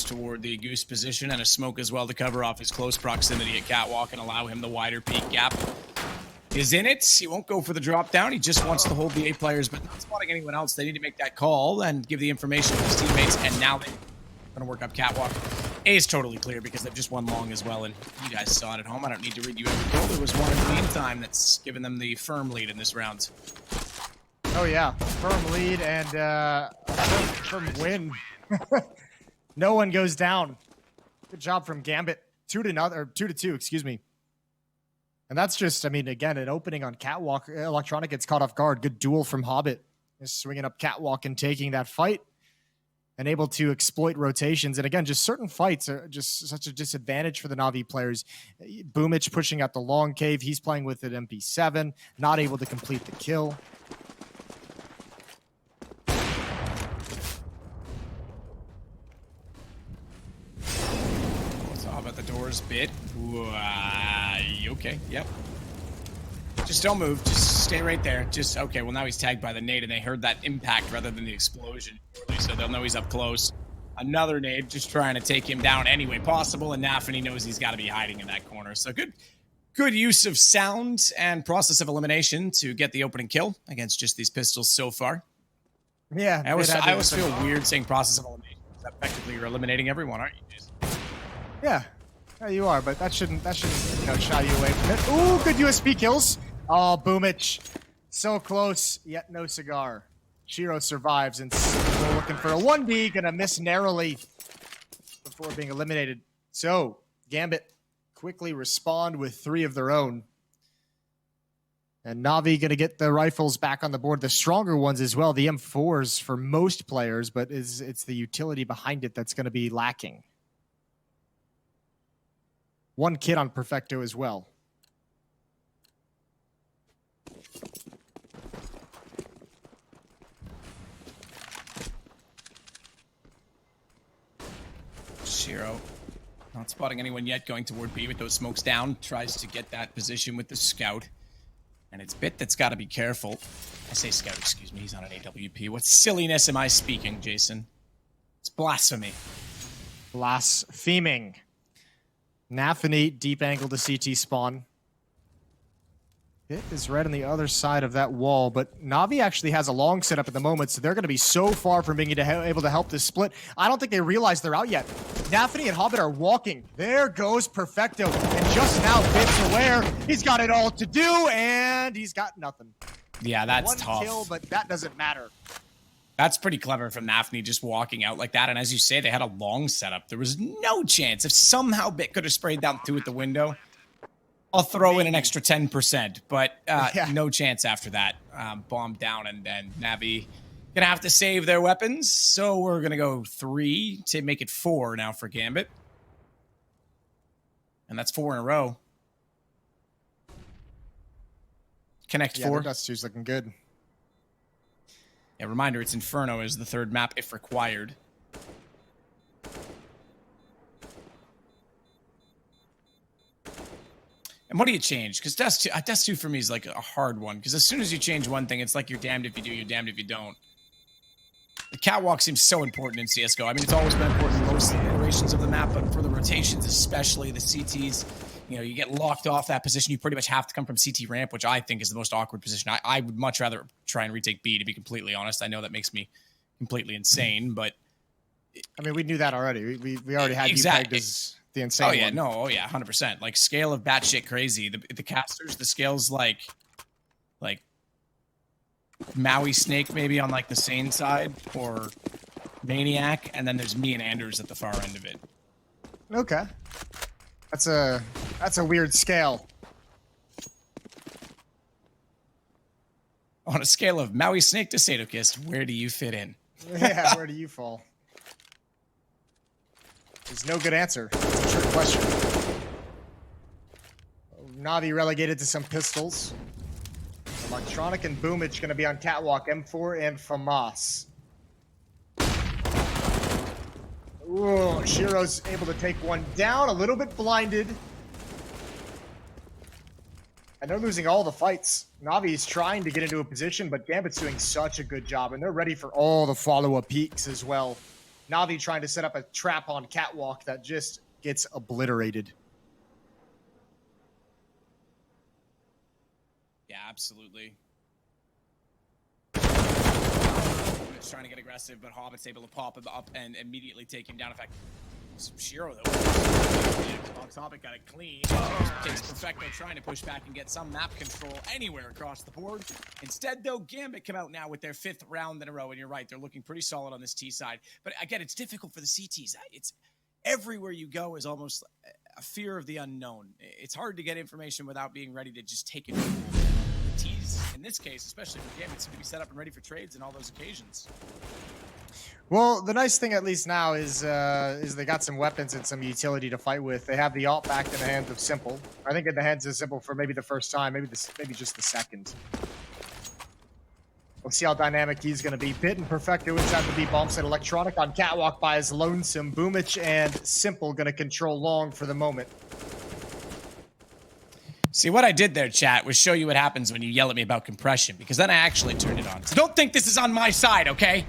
toward the Goose position and a smoke as well to cover off his close proximity at Catwalk and allow him the wider peak. Gap is in it. He won't go for the drop down. He just wants to hold the A players, but not spotting anyone else. They need to make that call and give the information to his teammates, and now they're going to work up Catwalk. A is totally clear because they've just won long as well, and you guys saw it at home. I don't need to read you every goal. There was one in the meantime that's given them the firm lead in this round. Oh yeah, firm lead and firm win. No one goes down. Good job from Gambit. 2-2, excuse me. And that's just, I mean, again, an opening on Catwalk. Electronic gets caught off guard. Good duel from Hobbit. Just swinging up Catwalk and taking that fight. And able to exploit rotations. And again, just certain fights are just such a disadvantage for the NaVi players. Boomich pushing out the long cave. He's playing with an MP7. Not able to complete the kill. What's up at the doors bit? Okay, yep. Just don't move. Just stay right there. Just, okay, well, now he's tagged by the nade, and they heard that impact rather than the explosion, so they'll know he's up close. Another nade, just trying to take him down any way possible, and NaVi knows he's got to be hiding in that corner. So good use of sound and process of elimination to get the opening kill against just these pistols so far. Yeah. I always feel weird saying process of elimination. Effectively, you're eliminating everyone, aren't you, Jason? Yeah. Yeah, you are, but that shouldn't shy you away from it. Ooh, good USP kills. Oh, Boomich. So close, yet no cigar. Shiro survives, and we're looking for a 1D. Gonna miss narrowly before being eliminated. So, Gambit quickly respond with 3 of their own. And NaVi gonna get the rifles back on the board. The stronger ones as well. The M4s for most players, but it's the utility behind it that's gonna be lacking. 1 kit on Perfecto as well. Shiro not spotting anyone yet, going toward B with those smokes down. Tries to get that position with the scout. And it's Bit that's got to be careful. I say scout, excuse me. He's on an AWP. What silliness am I speaking, Jason? It's blasphemy. Blaspheming. NaVi deep angle to CT spawn. It is right on the other side of that wall, but NaVi actually has a long setup at the moment, so they're going to be so far from being able to help this split. I don't think they realize they're out yet. NaVi and Hobbit are walking. There goes Perfecto, and just now Bit's aware he's got it all to do, and he's got nothing. Yeah, that's 1 tough. kill, but that doesn't matter. That's pretty clever from NaVi just walking out like that, and as you say, they had a long setup. There was no chance. If somehow Bit could have sprayed down 2 at the window, I'll throw in an extra 10%, but yeah. No chance after that. Bombed down, and then NaVi gonna have to save their weapons. So we're gonna go 3 to make it 4 now for Gambit, and that's 4 in a row. Connect 4. Dust2's looking good. Yeah, reminder: it's Inferno is the 3rd map if required. And what do you change? Because Dust2 for me is like a hard one. Because as soon as you change one thing, it's like you're damned if you do, you're damned if you don't. The catwalk seems so important in CSGO. I mean, it's always been important in most iterations of the map, but for the rotations, especially the CTs, you know, you get locked off that position. You pretty much have to come from CT ramp, which I think is the most awkward position. I would much rather try and retake B, to be completely honest. I know that makes me completely insane, but... I mean, we knew that already. We already had you pegged as the insane one. Oh yeah, 100%. Like, scale of batshit crazy. The casters, the scale's like Maui Snake maybe on like the sane side, or Maniac, and then there's me and Anders at the far end of it. Okay. That's a weird scale. On a scale of Maui Snake to Sadokist, where do you fit in? Yeah, where do you fall? There's no good answer. It's a trick question. NaVi relegated to some pistols. Electronic and Boomich going to be on Catwalk, M4 and FAMAS. Ooh, Shiro's able to take one down, a little bit blinded. And they're losing all the fights. NaVi's trying to get into a position, but Gambit's doing such a good job, and they're ready for all the follow-up peaks as well. NaVi trying to set up a trap on Catwalk that just gets obliterated. Yeah, absolutely. It's trying to get aggressive, but Hobbit's able to pop him up and immediately take him down. In fact, Shiro, though. Hobbit got it clean. Takes Perfecto trying to push back and get some map control anywhere across the board. Instead, though, Gambit come out now with their 5th round in a row, and you're right, they're looking pretty solid on this T side. But again, it's difficult for the CTs. It's everywhere you go is almost a fear of the unknown. It's hard to get information without being ready to just take it. The T's, in this case, especially for Gambit, seem to be set up and ready for trades in all those occasions. Well, the nice thing at least now is they got some weapons and some utility to fight with. They have the ult back in the hands of Simple. I think in the hands of Simple for maybe the first time, maybe just the second. We'll see how dynamic he's going to be. Bit and Perfecto inside the B bomb set. Electronic on Catwalk by his lonesome. Boomich and Simple going to control long for the moment. See, what I did there, chat, was show you what happens when you yell at me about compression, because then I actually turned it on. So don't think this is on my side, okay?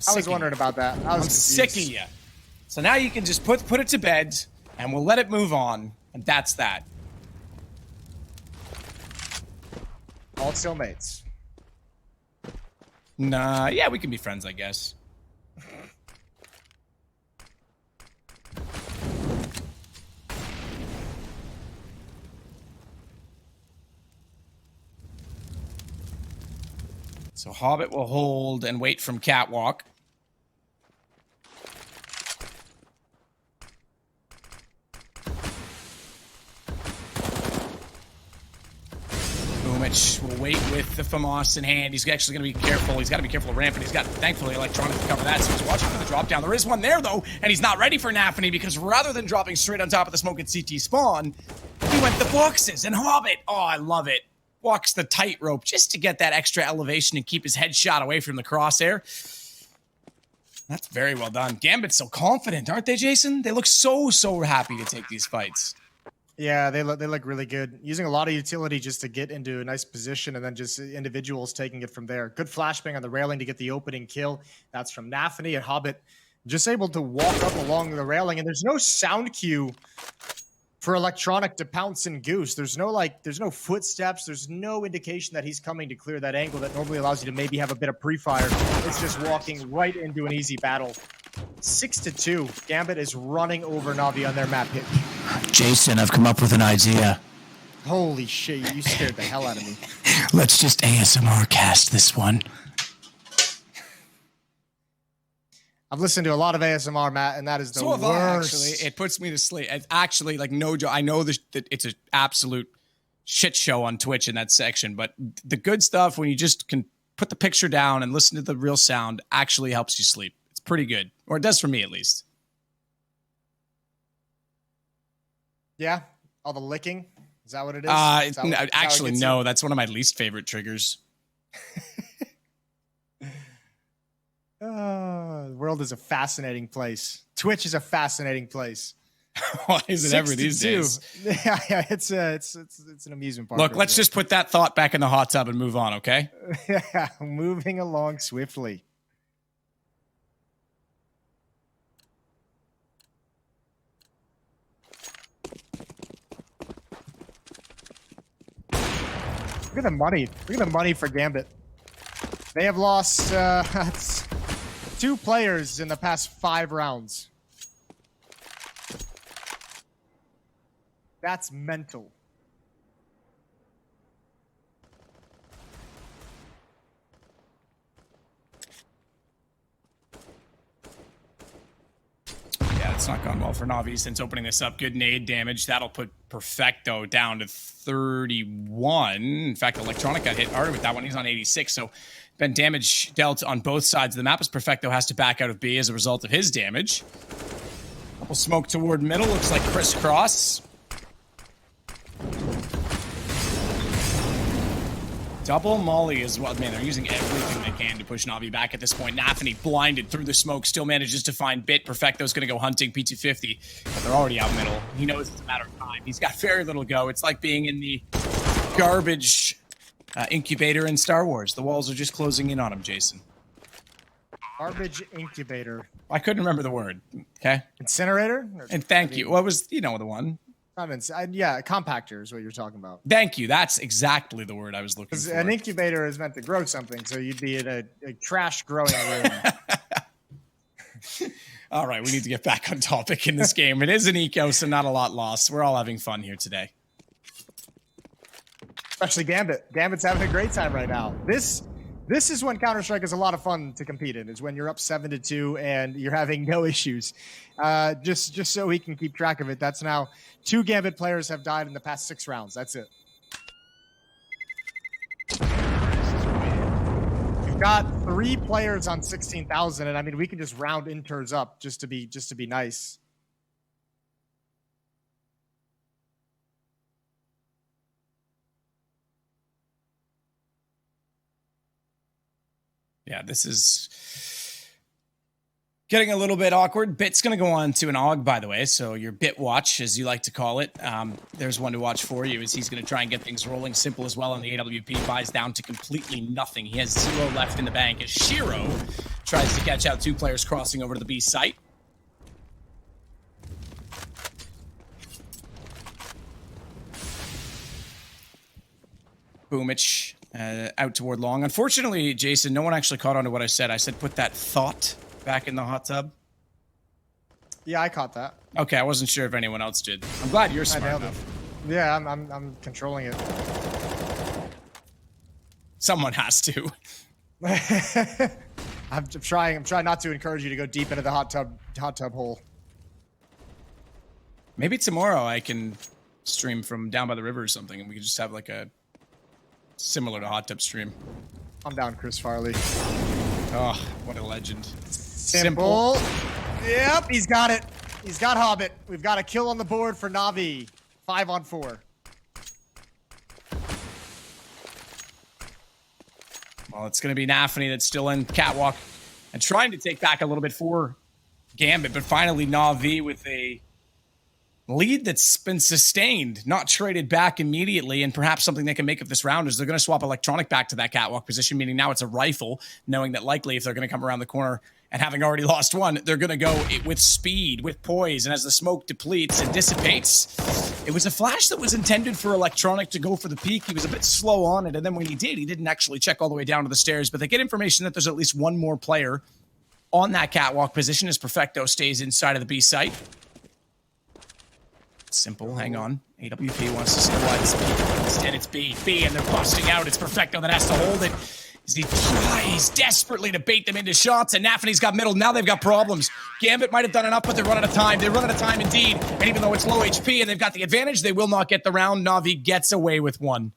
I was wondering about that. I'm sick of you. So now you can just put it to bed, and we'll let it move on, and that's that. All still mates. Nah, yeah, we can be friends, I guess. So Hobbit will hold and wait from Catwalk. Boomich will wait with the FAMAS in hand. He's actually going to be careful. He's got to be careful of ramp, and he's got, thankfully, Electronic to cover that. So he's watching for the drop down. There is one there, though, and he's not ready for NaVi because rather than dropping straight on top of the smoke at CT spawn, he went the boxes. And Hobbit, oh, I love it, walks the tightrope just to get that extra elevation and keep his headshot away from the crosshair. That's very well done. Gambit's so confident, aren't they, Jason? They look so happy to take these fights. Yeah, they look really good. Using a lot of utility just to get into a nice position, and then just individuals taking it from there. Good flashbang on the railing to get the opening kill. That's from NaVi, and Hobbit just able to walk up along the railing, and there's no sound cue for Electronic to pounce and goose. There's no footsteps. There's no indication that he's coming to clear that angle that normally allows you to maybe have a bit of pre-fire. It's just walking right into an easy battle. 6-2. Gambit is running over NaVi on their map pitch. Jason, I've come up with an idea. Holy shit, you scared the hell out of me. Let's just ASMR cast this one. I've listened to a lot of ASMR, Matt, and that is the worst. Actually, it puts me to sleep. It's actually, like, no joke. I know that it's an absolute shit show on Twitch in that section, but the good stuff, when you just can put the picture down and listen to the real sound, actually helps you sleep. It's pretty good. Or it does for me, at least. Yeah? All the licking? Is that what it is? Actually, no. That's one of my least favorite triggers. The world is a fascinating place. Twitch is a fascinating place. Why is it ever these days? Yeah, it's an amusement park. Look, let's just put that thought back in the hot tub and move on, okay? Yeah, moving along swiftly. Look at the money. Look at the money for Gambit. They have lost 2 players in the past 5 rounds. That's mental. Yeah, it's not gone well for NaVi since opening this up. Good nade damage. That'll put Perfecto down to 31. In fact, Electronic got hit harder with that one. He's on 86, so been damage dealt on both sides of the map as Perfecto has to back out of B as a result of his damage. Couple smoke toward middle. Looks like crisscross. Double molly as well. Man, they're using everything they can to push NaVi back at this point. NaVi blinded through the smoke, still manages to find Bit. Perfecto's going to go hunting P250, but they're already out middle. He knows it's a matter of time. He's got very little go. It's like being in the garbage incubator in Star Wars. The walls are just closing in on him, Jason. Garbage incubator. I couldn't remember the word. Okay. Incinerator? And thank you. What was, you know, the one? Yeah, compactor is what you're talking about. Thank you. That's exactly the word I was looking for. An incubator is meant to grow something, so you'd be in a trash growing room. All right, we need to get back on topic in this game. It is an eco, so not a lot lost. We're all having fun here today. Especially Gambit. Gambit's having a great time right now. This is when Counter-Strike is a lot of fun to compete in, is when you're up 7-2 and you're having no issues. Just so we can keep track of it, that's now 2 Gambit players have died in the past 6 rounds. That's it. We've got 3 players on 16,000, and I mean, we can just round inters up just to be nice. Yeah, this is getting a little bit awkward. Bit's going to go on to an AUG, by the way, so your Bit watch, as you like to call it. There's one to watch for you, as he's going to try and get things rolling. Simple as well, and the AWP buys down to completely nothing. He has 0 left in the bank as Shiro tries to catch out 2 players crossing over to the B site. Boomich out toward long. Unfortunately, Jason, no one actually caught on to what I said. I said put that thought back in the hot tub. Yeah, I caught that. Okay, I wasn't sure if anyone else did. I'm glad you're smart enough. Yeah, I'm controlling it. Someone has to. I'm trying not to encourage you to go deep into the hot tub hole. Maybe tomorrow I can stream from down by the river or something, and we can just have like a similar to hot tub stream. I'm down, Chris Farley. Oh, what a legend. Simple. Yep, he's got it. He's got Hobbit. We've got a kill on the board for NaVi. 5 on 4. Well, it's going to be NAFI that's still in catwalk and trying to take back a little bit for Gambit, but finally NaVi with a lead that's been sustained, not traded back immediately, and perhaps something they can make of this round is they're going to swap electronic back to that catwalk position, meaning now it's a rifle, knowing that likely if they're going to come around the corner and having already lost one, they're going to go with speed, with poise, and as the smoke depletes and dissipates, it was a flash that was intended for electronic to go for the peak. He was a bit slow on it, and then when he did, he didn't actually check all the way down to the stairs, but they get information that there's at least one more player on that catwalk position as Perfecto stays inside of the B site. Simple, hang on. AWP wants to see what it's B. Instead, it's B. B, and they're busting out. It's Perfecto that has to hold it. As he tries desperately to bait them into shots, and NAFI's got middle. Now they've got problems. Gambit might have done enough, but they're running out of time. They run out of time indeed. And even though it's low HP and they've got the advantage, they will not get the round. NaVi gets away with one.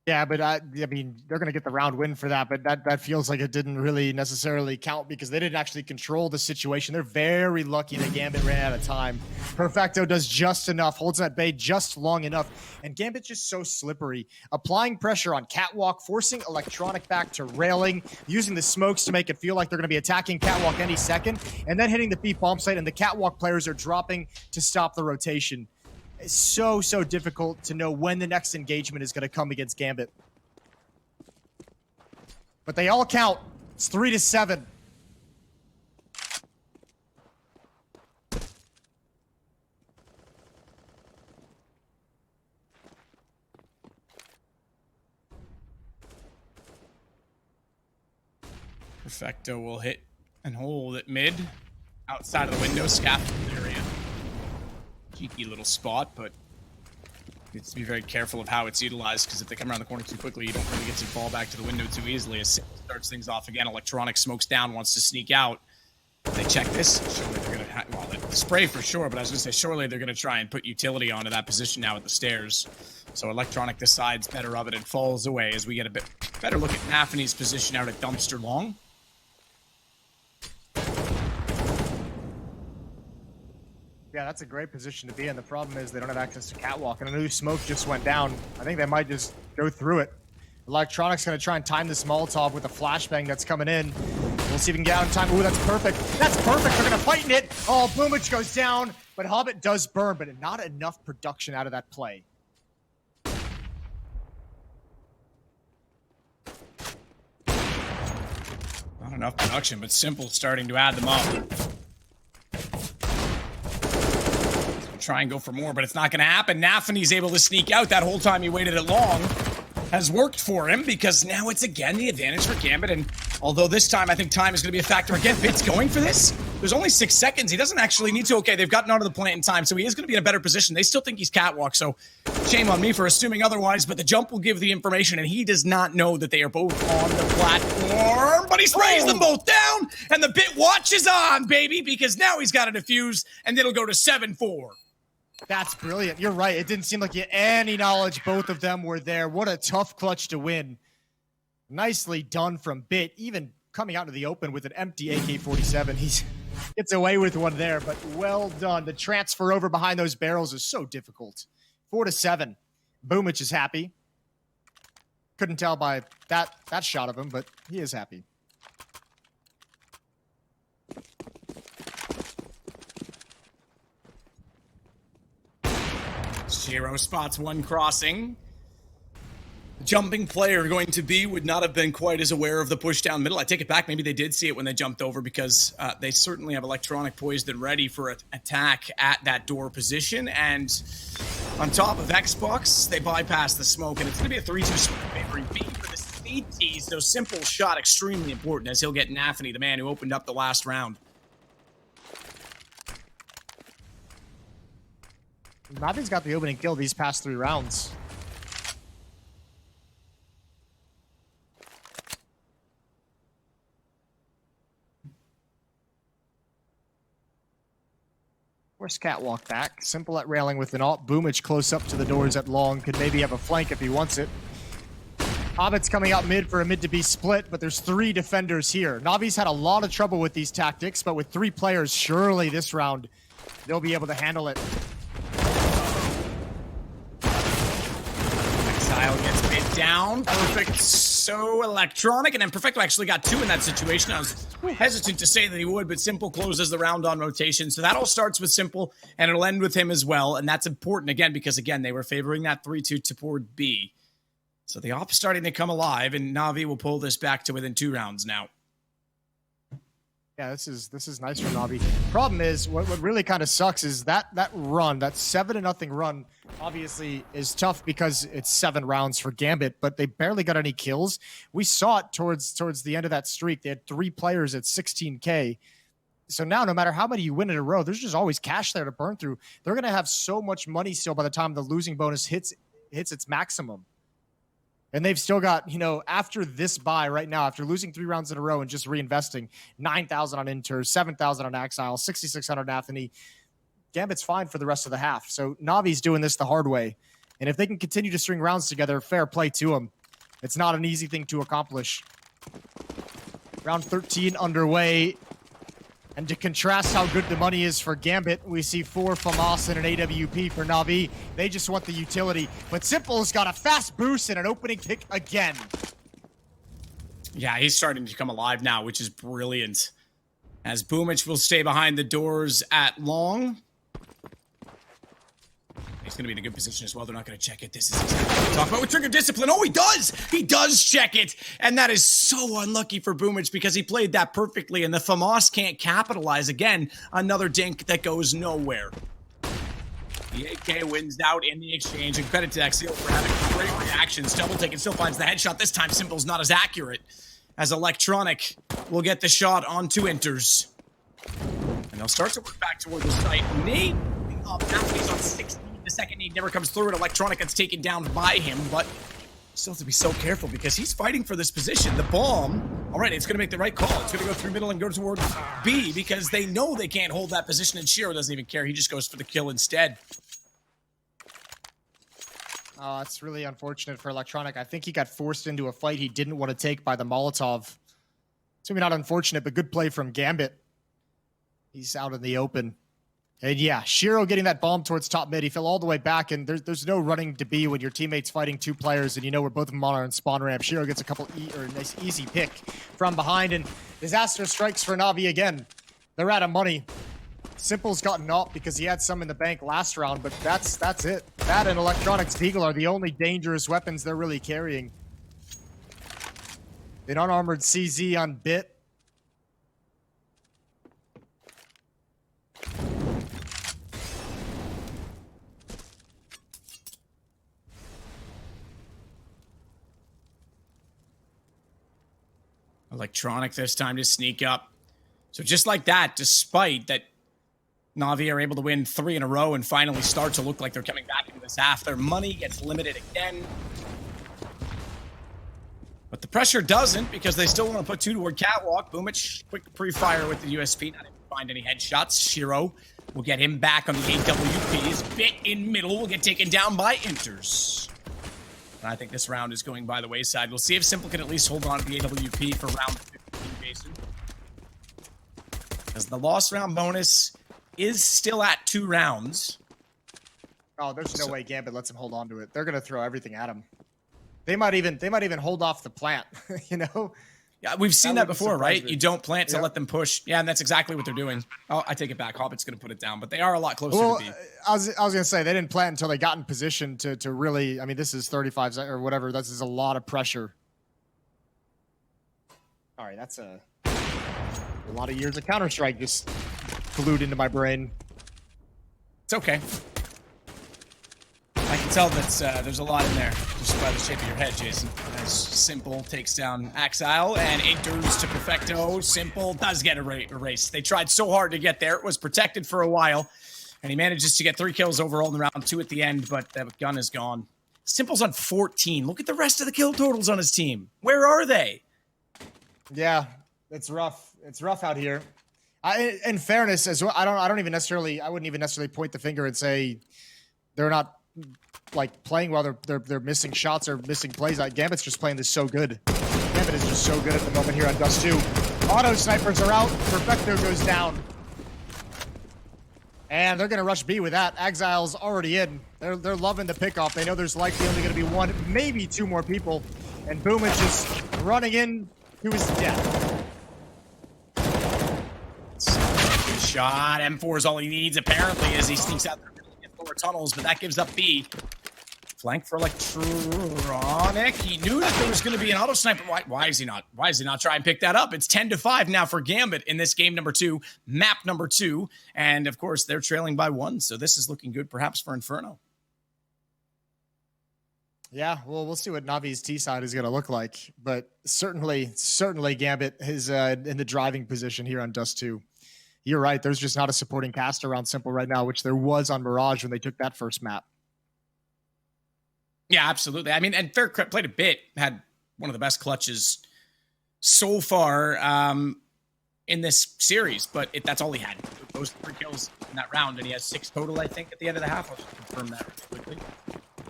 Yeah, but I mean, they're going to get the round win for that, but that feels like it didn't really necessarily count because they didn't actually control the situation. They're very lucky that Gambit ran out of time. Perfecto does just enough, holds that bay just long enough, and Gambit's just so slippery. Applying pressure on catwalk, forcing electronic back to railing, using the smokes to make it feel like they're going to be attacking catwalk any second, and then hitting the B bomb site, and the catwalk players are dropping to stop the rotation. It's so difficult to know when the next engagement is going to come against Gambit. But they all count. It's 3-7. Perfecto will hit and hold at mid. Outside of the window, scaffold area. Cheeky little spot, but needs to be very careful of how it's utilized because if they come around the corner too quickly, you don't really get to fall back to the window too easily. As Simple starts things off again, electronic smokes down, wants to sneak out. They check this. Surely they're going to, well, the spray for sure, but I was going to say, surely they're going to try and put utility onto that position now at the stairs. So electronic decides better of it and falls away as we get a bit better look at NAFI's position out at dumpster long. Yeah, that's a great position to be in. The problem is they don't have access to catwalk, and a new smoke just went down. I think they might just go through it. Electronic's going to try and time this Molotov with a flashbang that's coming in. We'll see if we can get out in time. Ooh, that's perfect. That's perfect. They're going to fight in it. Oh, Boomich goes down, but Hobbit does burn, but not enough production out of that play. Not enough production, but Simple starting to add them up. Try and go for more, but it's not going to happen. NaVi's able to sneak out. That whole time he waited it long has worked for him, because now it's again the advantage for Gambit. And although this time I think time is going to be a factor again, Bit's going for this. There's only 6 seconds. He doesn't actually need to. Okay, they've gotten out of the plant in time, so he is going to be in a better position. They still think he's catwalk, so shame on me for assuming otherwise, but the jump will give the information, and he does not know that they are both on the platform, but he sprays them both down, and the Bit watches on, baby, because now he's got a defuse, and it'll go to 7-4. That's brilliant. You're right. It didn't seem like you had any knowledge both of them were there. What a tough clutch to win. Nicely done from Bit, even coming out into the open with an empty AK-47. He gets away with one there, but well done. The transfer over behind those barrels is so difficult. 4-7. Boomich is happy. Couldn't tell by that shot of him, but he is happy. Shiro spots one crossing. The jumping player going to be would not have been quite as aware of the push down middle. I take it back. Maybe they did see it when they jumped over, because they certainly have electronic poised and ready for an attack at that door position. And on top of Xbox, they bypass the smoke, and it's going to be a 3-2 smoke favoring B for the CT. So Simple shot extremely important, as he'll get NaVi, the man who opened up the last round. NaVi's got the opening kill these past 3 rounds. Where's Catwalk back? Simple at railing with an alt. Boomich close up to the doors at long. Could maybe have a flank if he wants it. Hobbit's coming out mid for a mid to be split, but there's 3 defenders here. NaVi's had a lot of trouble with these tactics, but with 3 players, surely this round they'll be able to handle it. Exile gets bit down. Perfect. So electronic. And then Perfecto actually got 2 in that situation. I was hesitant to say that he would, but Simple closes the round on rotation. So that all starts with Simple, and it'll end with him as well. And that's important, again, because, again, they were favoring that 3-2 toward B. So the op's starting to come alive, and NaVi will pull this back to within 2 rounds now. Yeah, this is nice for NaVi. Problem is, what really kind of sucks is that run, that 7-0 run, obviously is tough because it's 7 rounds for Gambit, but they barely got any kills. We saw it towards the end of that streak. They had 3 players at 16K. So now, no matter how many you win in a row, there's just always cash there to burn through. They're going to have so much money still by the time the losing bonus hits its maximum. And they've still got, after this buy right now, after losing 3 rounds in a row and just reinvesting, 9,000 on Inter, 7,000 on Exile, 6,600 on Nathany. Gambit's fine for the rest of the half. So Navi's doing this the hard way. And if they can continue to string rounds together, fair play to them. It's not an easy thing to accomplish. Round 13 underway. And to contrast how good the money is for Gambit, we see 4 FAMAS and an AWP for NaVi. They just want the utility. But Simple's got a fast boost and an opening kick again. Yeah, he's starting to come alive now, which is brilliant. As Boomich will stay behind the doors at long. He's going to be in a good position as well. They're not going to check it. This is exactly what we talk about with trigger discipline. Oh, he does! He does check it! And that is so unlucky for Boomich because he played that perfectly, and the FAMAS can't capitalize. Again, another dink that goes nowhere. The AK wins out in the exchange, and credit to Exile for having great reactions. Double take and still finds the headshot. This time, Simple's not as accurate as Electronic will get the shot onto Inters. And they'll start to work back toward the site. Nate up. Now he's on 16. The second need never comes through, and Electronic gets taken down by him, but still have to be so careful because he's fighting for this position. The bomb, all right, it's going to make the right call. It's going to go through middle and go toward B because they know they can't hold that position, and Shiro doesn't even care. He just goes for the kill instead. It's really unfortunate for Electronic. I think he got forced into a fight he didn't want to take by the Molotov. It's maybe not unfortunate, but good play from Gambit. He's out in the open. And yeah, Shiro getting that bomb towards top mid. He fell all the way back, and there's no running to be when your teammate's fighting 2 players, and we're both of them on spawn ramp. Shiro gets a couple a nice easy pick from behind, and disaster strikes for NaVi again. They're out of money. Simple's gotten up because he had some in the bank last round, but that's it. That and Electronics Deagle are the only dangerous weapons they're really carrying. An unarmored CZ on Bit. Electronic this time to sneak up. So just like that, despite that NaVi are able to win 3 in a row and finally start to look like they're coming back into this half, their money gets limited again. But the pressure doesn't, because they still want to put 2 toward Catwalk. Boomich, quick pre-fire with the USP, not able to find any headshots. Shiro will get him back on the AWPs. Bit in middle will get taken down by Inters. And I think this round is going by the wayside. We'll see if Simple can at least hold on to the AWP for round 15, Jason. Because the lost round bonus is still at 2 rounds. Oh, there's no way Gambit lets him hold on to it. They're gonna throw everything at him. They might even hold off the plant, you know? Yeah, we've seen that before, right? Me. You don't plant to let them push. Yeah, and that's exactly what they're doing. Oh, I take it back. Hobbit's going to put it down, but they are a lot closer to B. I was going to say, they didn't plant until they got in position to really, I mean, this is 35 or whatever. This is a lot of pressure. All right, that's a lot of years of Counter-Strike just glued into my brain. It's okay. I can tell that there's a lot in there, just by the shape of your head, Jason. As Simple takes down Axile and enters to Perfecto. Simple does get erased. They tried so hard to get there. It was protected for a while, and he manages to get 3 kills overall in round 2 at the end, but that gun is gone. Simple's on 14. Look at the rest of the kill totals on his team. Where are they? Yeah, it's rough. It's rough out here. In fairness, as well, I wouldn't even necessarily point the finger and say they're not like playing while they're missing shots or missing plays. Gambit's just playing this so good. Gambit is just so good at the moment here on Dust2. Auto snipers are out. Perfecto goes down. And they're going to rush B with that. Exile's already in. They're loving the pickoff. They know there's likely only going to be 1, maybe 2 more people. And Boomich is running in to his death. Good shot. M4 is all he needs, apparently, as he sneaks out the lower tunnels, but that gives up B. Flank for Electronic. He knew that there was going to be an auto sniper. Why is he not? Why does he not try and pick that up? It's 10-5 now for Gambit in this game number 2, map number 2. And of course, they're trailing by 1. So this is looking good, perhaps, for Inferno. Yeah, well, we'll see what Navi's T side is going to look like. But certainly Gambit is in the driving position here on Dust2. You're right. There's just not a supporting cast around Simple right now, which there was on Mirage when they took that first map. Yeah, absolutely. I mean, and Fair played a bit, had one of the best clutches so far in this series, but that's all he had. Those 3 kills in that round, and he has 6 total, I think, at the end of the half. I'll just confirm that really quickly.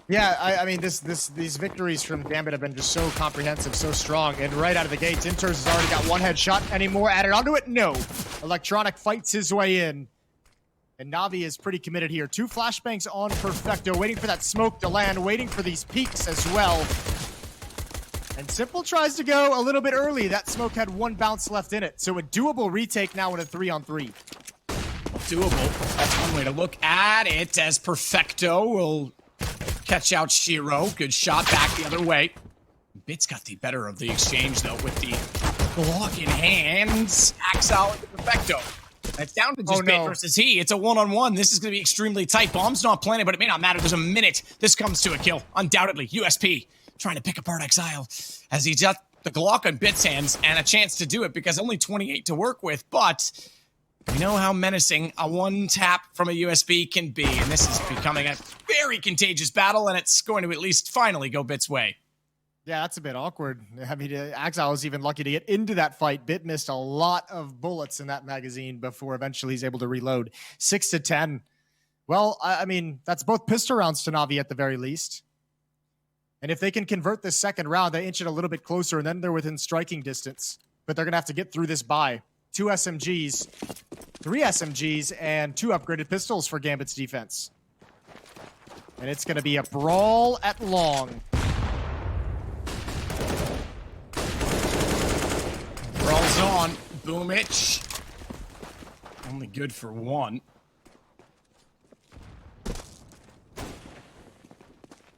Yeah, I mean, these victories from Gambit have been just so comprehensive, so strong, and right out of the gates, Inters has already got 1 headshot. Any more added onto it? No. Electronic fights his way in. And NaVi is pretty committed here. 2 flashbangs on Perfecto, waiting for that smoke to land, waiting for these peaks as well. And Simple tries to go a little bit early. That smoke had 1 bounce left in it. So a doable retake now in a 3-on-3. Doable. That's one way to look at it, as Perfecto will catch out Shiro. Good shot back the other way. Bit's got the better of the exchange, though, with the block in hands. Axel into Perfecto. It's down to just Bit versus he. It's a 1-on-1. This is going to be extremely tight. Bomb's not planted, but it may not matter. There's a minute. This comes to a kill. Undoubtedly. USP trying to pick apart Exile as he's got the Glock on Bit's hands and a chance to do it because only 28 to work with. But we know how menacing a 1-tap from a USB can be. And this is becoming a very contagious battle, and it's going to at least finally go Bit's way. Yeah, that's a bit awkward. I mean, Axel was even lucky to get into that fight. Bit missed a lot of bullets in that magazine before eventually he's able to reload. 6-10. Well, I mean, that's both pistol rounds to NaVi at the very least. And if they can convert this second round, they inch it a little bit closer, and then they're within striking distance. But they're going to have to get through this buy. 2 SMGs, 3 SMGs, and 2 upgraded pistols for Gambit's defense. And it's going to be a brawl at long. Brawl's on. Boomich. Only good for 1.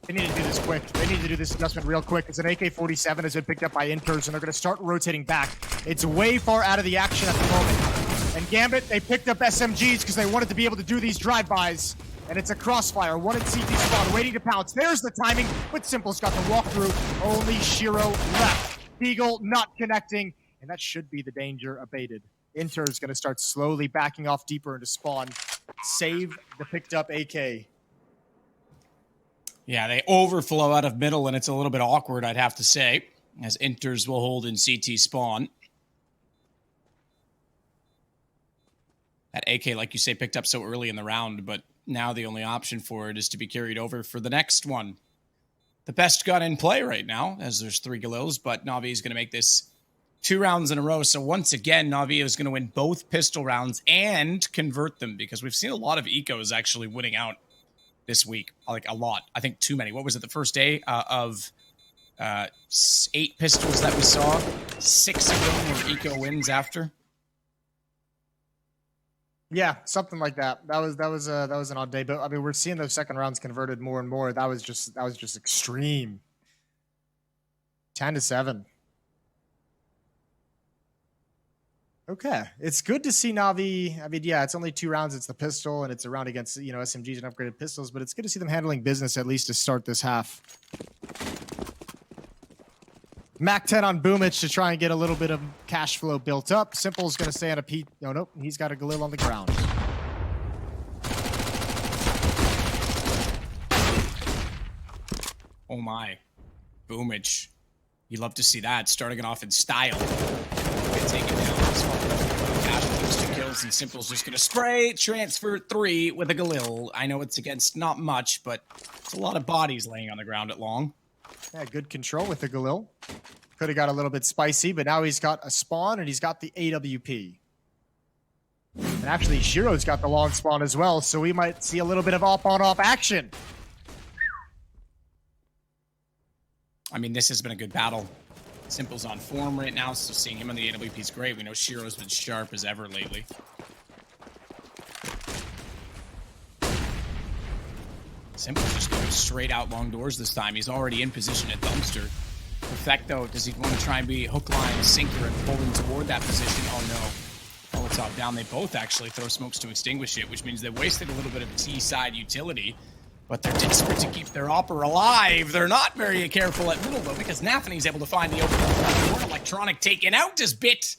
They need to do this quick. They need to do this adjustment real quick. It's an AK-47 has been picked up by Inters, and they're going to start rotating back. It's way far out of the action at the moment. And Gambit, they picked up SMGs because they wanted to be able to do these drive-bys. And it's a crossfire. 1 in CT spawn, waiting to pounce. There's the timing, but Simple's got the walkthrough. Only Shiro left. Beagle not connecting. and that should be the danger abated. Inter is going to start slowly backing off deeper into spawn. Save the picked up AK. Yeah, they overflow out of middle, and it's a little bit awkward, I'd have to say, as Inters will hold in CT spawn. That AK, like you say, picked up so early in the round, but now the only option for it is to be carried over for the next one. The best gun in play right now, as there's 3 Galils, but NaVi is going to make this 2 rounds in a row. So once again, NaVi is going to win both pistol rounds and convert them, because we've seen a lot of ecos actually winning out this week. Like, a lot. I think too many. What was it, the first day of 8 pistols that we saw? 6 of them were eco wins after. Yeah, something like that. That was an odd day, but I mean, we're seeing those second rounds converted more and more. That was just extreme. 10-7. Okay, it's good to see NaVi. I mean, yeah, it's only 2 rounds. It's the pistol, and it's a round against, you know, SMGs and upgraded pistols. But it's good to see them handling business at least to start this half. Mac 10 on Boomich to try and get a little bit of cash flow built up. Simple's going to stay on a P. No, nope. He's got a Galil on the ground. Oh my. Boomich. You love to see that. Starting it off in style. Get taken down. Cash flows 2 kills, and Simple's just going to spray, transfer 3 with a Galil. I know it's against not much, but it's a lot of bodies laying on the ground at long. Yeah, good control with the Galil. Could have got a little bit spicy, but now he's got a spawn and he's got the AWP. And actually, Shiro's got the long spawn as well, so we might see a little bit of off-on-off action. I mean, this has been a good battle. Simple's on form right now, so seeing him on the AWP is great. We know Shiro's been sharp as ever lately. Simple's just going straight out long doors this time. He's already in position at dumpster. Perfecto, does he want to try and be hook, line, sinker, and pull him toward that position? Oh no. Molotov down. They both actually throw smokes to extinguish it, which means they wasted a little bit of T-side utility. But they're desperate to keep their opper alive. They're not very careful at middle, though, because NaVi's able to find the open door. Electronic taken out as Bit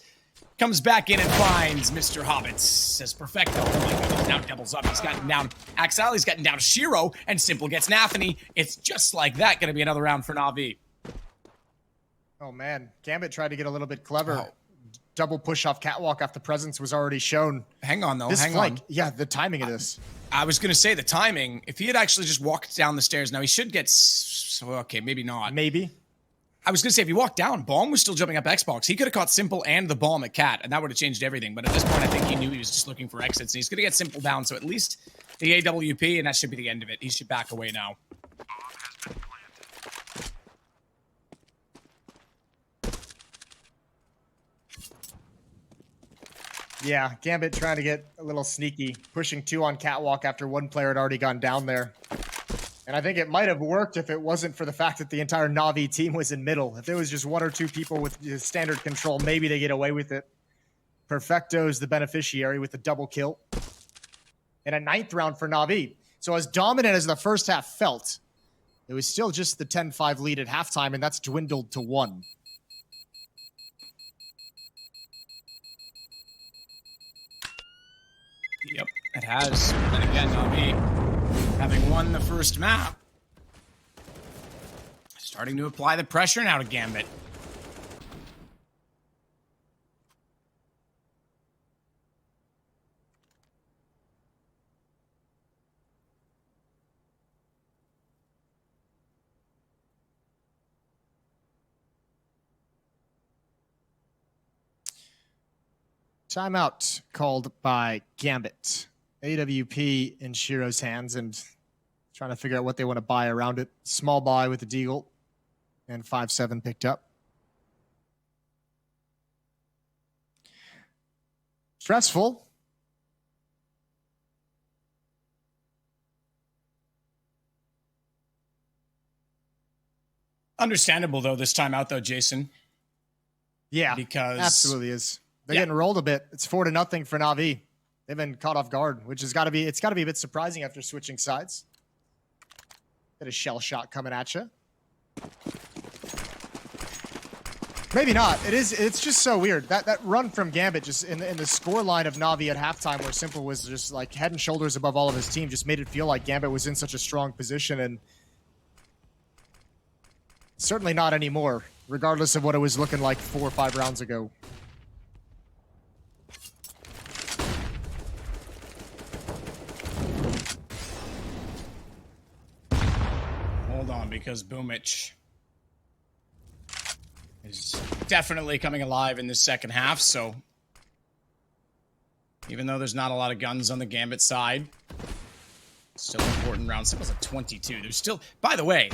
comes back in and finds Mr. Hobbits. Says Perfecto. Oh my goodness, now doubles up. He's gotten down Axel. He's gotten down Shiro, and Simple gets NaVi. It's just like that. Going to be another round for NaVi. Oh, man. Gambit tried to get a little bit clever. Oh. Double push off catwalk after presence was already shown. Hang on, though. This Hang flank, on. yeah, the timing of this. I was going to say the timing. If he had actually just walked down the stairs, now he should get... Okay, maybe not. Maybe. I was going to say, if he walked down, Bomb was still jumping up Xbox. He could have caught Simple and the bomb at Cat, and that would have changed everything. But at this point, I think he knew he was just looking for exits, and he's going to get Simple down. So at least the AWP, and that should be the end of it. He should back away now. Yeah, Gambit trying to get a little sneaky, pushing 2 on catwalk after 1 player had already gone down there. And I think it might have worked if it wasn't for the fact that the entire NaVi team was in middle. If there was just 1 or 2 people with standard control, maybe they get away with it. Perfecto's the beneficiary with the double kill. And a 9th round for NaVi. So as dominant as the first half felt, it was still just the 10-5 lead at halftime, and that's dwindled to 1. Yep, it has. And again, NaVi, having won the first map, starting to apply the pressure now to Gambit. Timeout called by Gambit. AWP in Shiro's hands and trying to figure out what they want to buy around it. Small buy with the Deagle and 5-7 picked up. Stressful. Understandable, though, this time out, though, Jason. Yeah, because absolutely is. They're getting rolled a bit. It's 4-0 for NaVi. They've been caught off guard, which has got to be, it's got to be a bit surprising after switching sides. Get a shell shot coming at you. Maybe not. It's just so weird. That run from Gambit just in the score line of Navi at halftime where Simple was just like head and shoulders above all of his team just made it feel like Gambit was in such a strong position, and certainly not anymore, regardless of what it was looking like 4 or 5 rounds ago. Hold on, because Boomich is definitely coming alive in this second half, so even though there's not a lot of guns on the Gambit side, still an important round. Simple's at 22. There's still, by the way,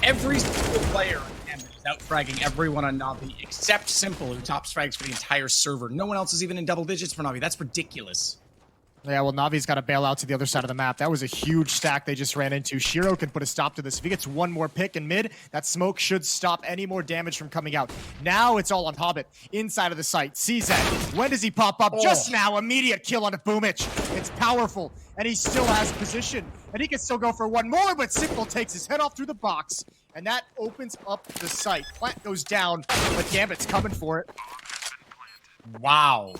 every single player on Gambit is out-fragging everyone on Navi except Simple, who top frags for the entire server. No one else is even in double digits for Navi. That's ridiculous. Yeah, well, Navi's got to bail out to the other side of the map. That was a huge stack they just ran into. Shiro can put a stop to this. If he gets one more pick in mid, that smoke should stop any more damage from coming out. Now it's all on Hobbit, inside of the site. CZ, when does he pop up? Just now, immediate kill on a Boomich. It's powerful, and he still has position. And he can still go for one more, but Simple takes his head off through the box. And that opens up the site. Plant goes down, but Gambit's coming for it. Wow.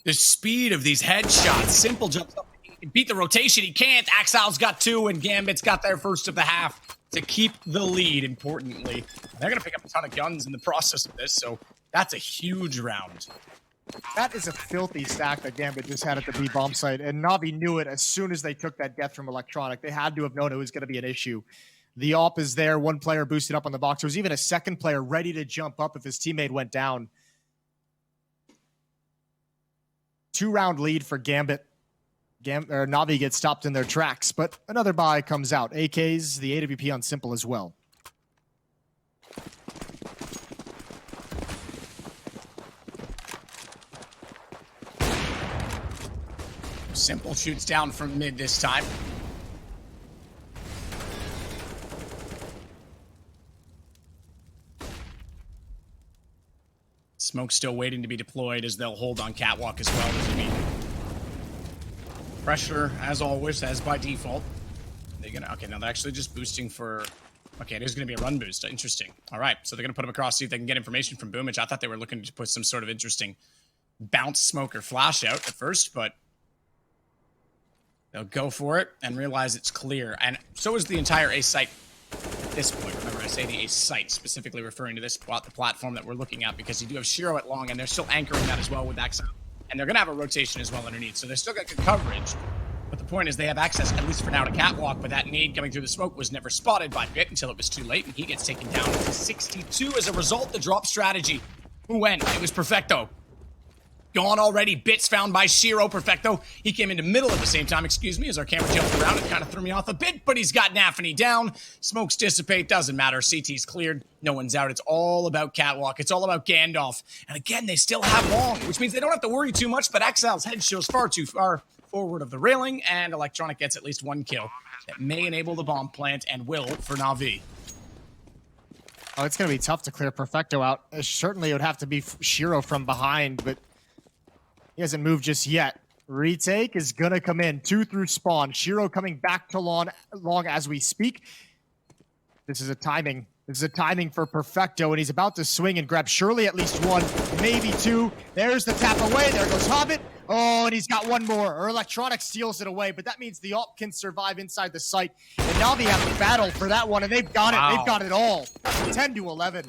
The speed of these headshots. Simple jumps up. He can beat the rotation. He can't. Axile's got 2, and Gambit's got their first of the half to keep the lead, importantly. They're going to pick up a ton of guns in the process of this, so that's a huge round. That is a filthy stack that Gambit just had at the B bomb site, and Navi knew it as soon as they took that death from Electronic. They had to have known it was going to be an issue. The AWP is there. One player boosted up on the box. There was even a second player ready to jump up if his teammate went down. 2-round lead for Gambit. Navi gets stopped in their tracks, but another buy comes out. AK's the AWP on Simple as well. Simple shoots down from mid this time. Smoke's still waiting to be deployed as they'll hold on Catwalk as well. There's gonna be pressure, as always, as by default. They're gonna, okay, now they're actually just boosting for, okay, there's gonna be a run boost. Interesting. All right, so they're gonna put him across, see if they can get information from Boomich. I thought they were looking to put some sort of interesting bounce smoke or flash out at first, but they'll go for it and realize it's clear. And so is the entire A site at this point. Remember, I say the A site, specifically referring to this plot, the platform that we're looking at, because you do have Shiro at long, and they're still anchoring that as well with Axel. And they're going to have a rotation as well underneath, so they're still got good coverage. But the point is they have access, at least for now, to Catwalk, but that nade coming through the smoke was never spotted by Bit until it was too late, and he gets taken down to 62 as a result. The drop strategy. Who went? It was Perfecto. Gone already. Bits found by Shiro. Perfecto. He came into middle at the same time, excuse me, as our camera jumped around. It kind of threw me off a bit, but he's got NaVi down. Smokes dissipate. Doesn't matter. CT's cleared. No one's out. It's all about Catwalk. It's all about Gandalf. And again, they still have long, which means they don't have to worry too much, but Exile's head shows far too far forward of the railing, and Electronic gets at least 1 kill. That may enable the bomb plant and will for NaVi. Oh, it's going to be tough to clear Perfecto out. Certainly it would have to be Shiro from behind, but he hasn't moved just yet. Retake is going to come in. 2 through spawn. Shiro coming back to long as we speak. This is a timing. This is a timing for Perfecto, and he's about to swing and grab surely at least 1, maybe 2. There's the tap away. There goes Hobbit. Oh, and he's got 1 more. Or Electronic steals it away, but that means the AWP can survive inside the site. And now they have to battle for that one, and they've got it. They've got it all. 10-11.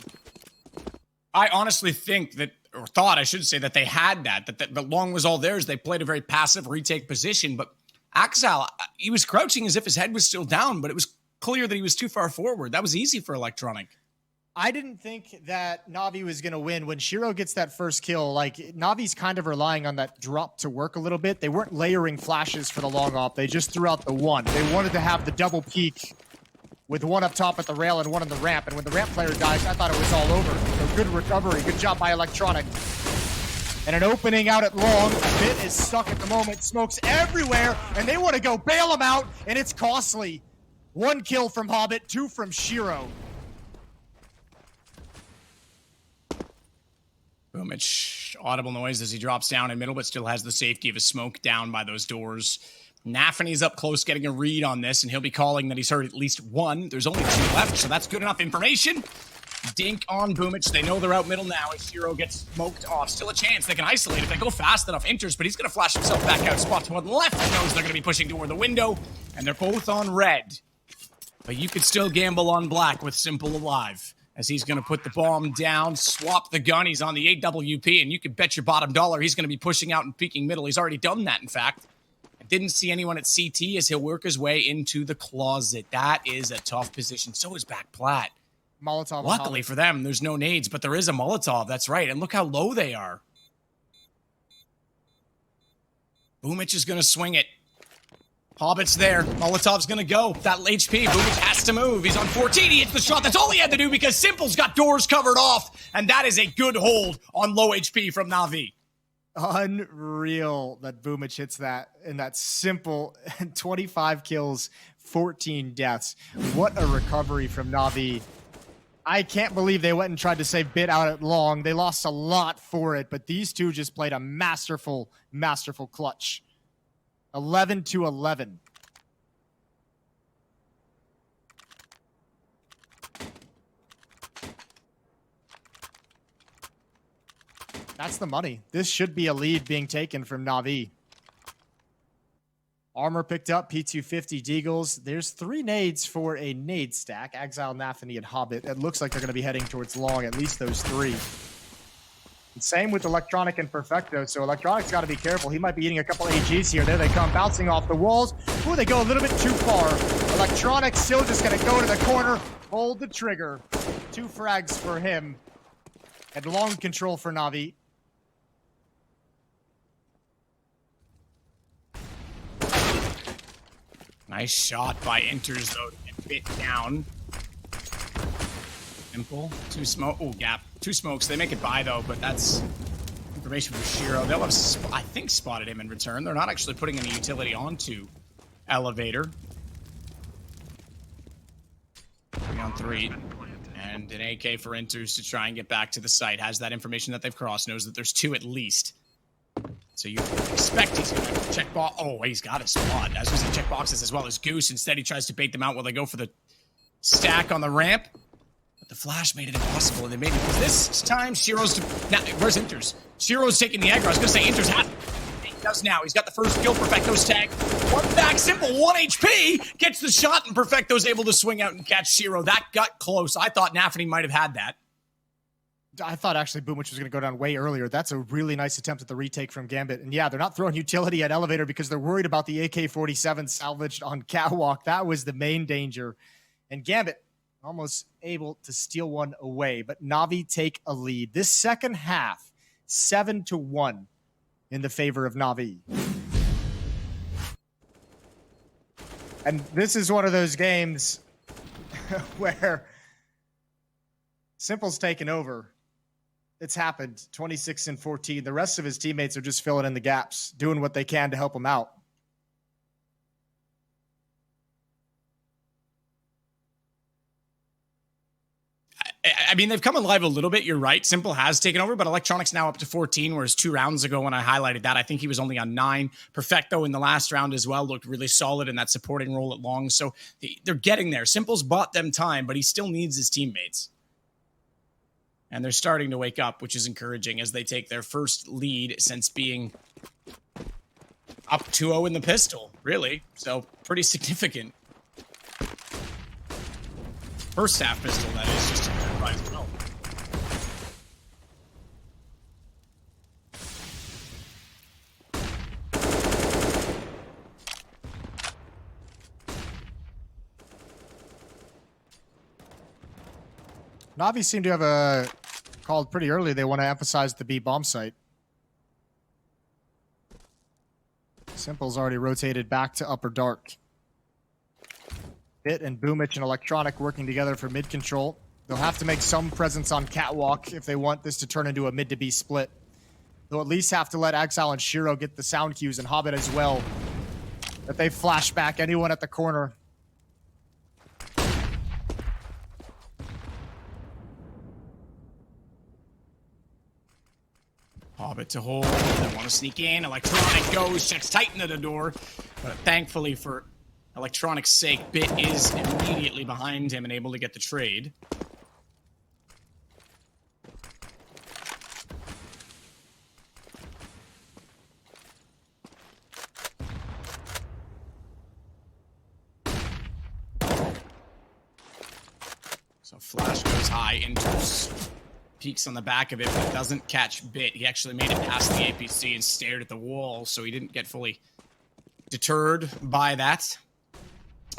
I honestly think that, or thought, I should say, that they had that the long was all theirs. They played a very passive retake position, but Axel, he was crouching as if his head was still down, but it was clear that he was too far forward. That was easy for Electronic. I didn't think that Navi was going to win. When Shiro gets that first kill, like, Navi's kind of relying on that drop to work a little bit. They weren't layering flashes for the long op. They just threw out the 1. They wanted to have the double peek with 1 up top at the rail and 1 on the ramp. And when the ramp player dies, I thought it was all over. So good recovery. Good job by Electronic. And an opening out at long. Bit is stuck at the moment. Smokes everywhere. And they want to go bail him out. And it's costly. 1 kill from Hobbit. 2 from Shiro. Boomich, audible noise as he drops down in middle, but still has the safety of a smoke down by those doors. NaVi's up close getting a read on this, and he'll be calling that he's heard at least 1. There's only 2 left, so that's good enough information. Dink on Boomich. They know they're out middle now as Shiro gets smoked off. Still a chance. They can isolate if they go fast enough. Enters, but he's going to flash himself back out. Spot to one left. He knows they're going to be pushing toward the window, and they're both on red. But you could still gamble on black with Simple alive, as he's going to put the bomb down, swap the gun. He's on the AWP, and you could bet your bottom dollar he's going to be pushing out and peeking middle. He's already done that, in fact. I didn't see anyone at CT as he'll work his way into the closet. That is a tough position. So is back plat. Molotov. Luckily for them, there's no nades, but there is a Molotov. That's right. And look how low they are. Boomich is going to swing it. Hobbit's there. Molotov's going to go. That HP. Boomich has to move. He's on 14. He hits the shot. That's all he had to do because Simple's got doors covered off. And that is a good hold on low HP from NaVi. Unreal that Boomich hits that in that Simple 25 kills, 14 deaths. What a recovery from NaVi. I can't believe they went and tried to save Bit out at long. They lost a lot for it, but these two just played a masterful, masterful clutch. 11-11. That's the money. This should be a lead being taken from NaVi. Armor picked up, P250 Deagles. There's 3 nades for a nade stack. Exile, Nathany, and Hobbit. It looks like they're going to be heading towards long, at least those 3. And same with Electronic and Perfecto. So Electronic's got to be careful. He might be eating a couple AGs here. There they come, bouncing off the walls. Ooh, they go a little bit too far. Electronic still just going to go to the corner, hold the trigger. 2 frags for him. And long control for NaVi. Nice shot by Enters, though, to get Bit down. Simple. 2 smoke. Oh, gap. 2 smokes. They make it by, though, but that's information from Shiro. They'll have, I think, spotted him in return. They're not actually putting any utility onto Elevator. 3-on-3. And an AK for Enters to try and get back to the site. Has that information that they've crossed. Knows that there's 2 at least. So you expect he's going to check box. Oh, he's got a spot. As was the check boxes as well as Goose. Instead, he tries to bait them out while they go for the stack on the ramp. But the flash made it impossible, and they made it. Because this time, Shiro's... Now, where's Inters? Shiro's taking the aggro. I was going to say Inters has... He does now. He's got the first kill. Perfecto's tag. 1 back, Simple, 1 HP. Gets the shot, and Perfecto's able to swing out and catch Shiro. That got close. I thought Nathany might have had that. I thought actually Boomich was going to go down way earlier. That's a really nice attempt at the retake from Gambit. And yeah, they're not throwing utility at Elevator because they're worried about the AK-47 salvaged on Catwalk. That was the main danger. And Gambit almost able to steal one away. But NaVi take a lead. This second half, 7-1 in the favor of NaVi. And this is one of those games where Simple's taken over. It's happened, 26-14. The rest of his teammates are just filling in the gaps, doing what they can to help him out. I mean, they've come alive a little bit. You're right. Simple has taken over, but Electronic's now up to 14, whereas 2 rounds ago when I highlighted that, I think he was only on 9. Perfecto in the last round as well looked really solid in that supporting role at long. So they're getting there. Simple's bought them time, but he still needs his teammates. And they're starting to wake up, which is encouraging as they take their first lead since being up 2-0 in the pistol, really. So pretty significant. First half pistol, that is, just to clarify as well. NaVi seem to have a called pretty early. They want to emphasize the B bomb site. Simple's already rotated back to upper dark. Bit and Boomich and Electronic working together for mid control. They'll have to make some presence on Catwalk if they want this to turn into a mid to B split. They'll at least have to let Exile and Shiro get the sound cues, and Hobbit as well. That they flash back anyone at the corner. Hobbit to hold. They want to sneak in. Electronic goes, checks tight into the door. But thankfully for Electronic's sake, Bit is immediately behind him and able to get the trade. So flash goes high, enters, peeks on the back of it, but doesn't catch Bit. He actually made it past the APC and stared at the wall, so he didn't get fully deterred by that.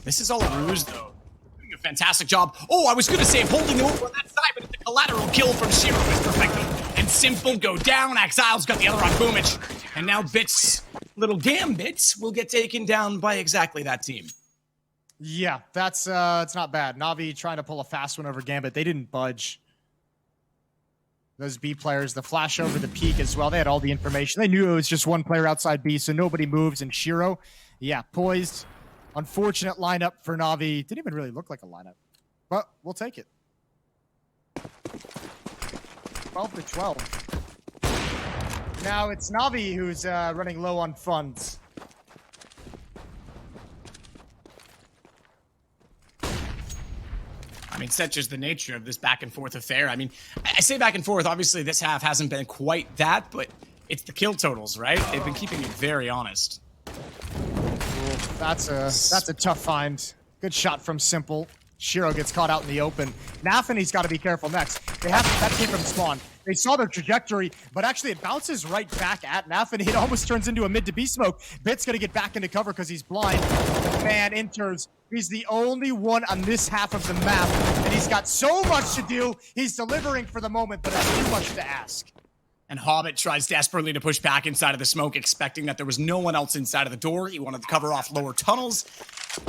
This is all a ruse, though. Doing a fantastic job. Oh, I was going to say holding him over on that side, but the collateral kill from Shiro is perfecto. And Simple go down. Exile's got the other on Boomich. And now Bit's little Gambits will get taken down by exactly that team. Yeah, that's it's not bad. NaVi trying to pull a fast one over Gambit. They didn't budge. Those B players, the flash over the peak as well. They had all the information. They knew it was just one player outside B, so nobody moves. And Shiro, yeah, poised. Unfortunate lineup for NaVi. Didn't even really look like a lineup, but we'll take it. 12 to 12. Now it's NaVi who's running low on funds. I mean, such is the nature of this back and forth affair. I mean, I say back and forth. Obviously, this half hasn't been quite that, but it's the kill totals, right? They've been keeping it very honest. Ooh, that's a tough find. Good shot from Simple. Shiro gets caught out in the open. NaVi's got to be careful next. They have that came from spawn. They saw their trajectory, but actually it bounces right back at NaVi. It almost turns into a mid to B smoke. Bit's gonna get back into cover because he's blind. The man enters. He's the only one on this half of the map, and he's got so much to do. He's delivering for the moment, but it's too much to ask. And Hobbit tries desperately to push back inside of the smoke, expecting that there was no one else inside of the door. He wanted to cover off lower tunnels.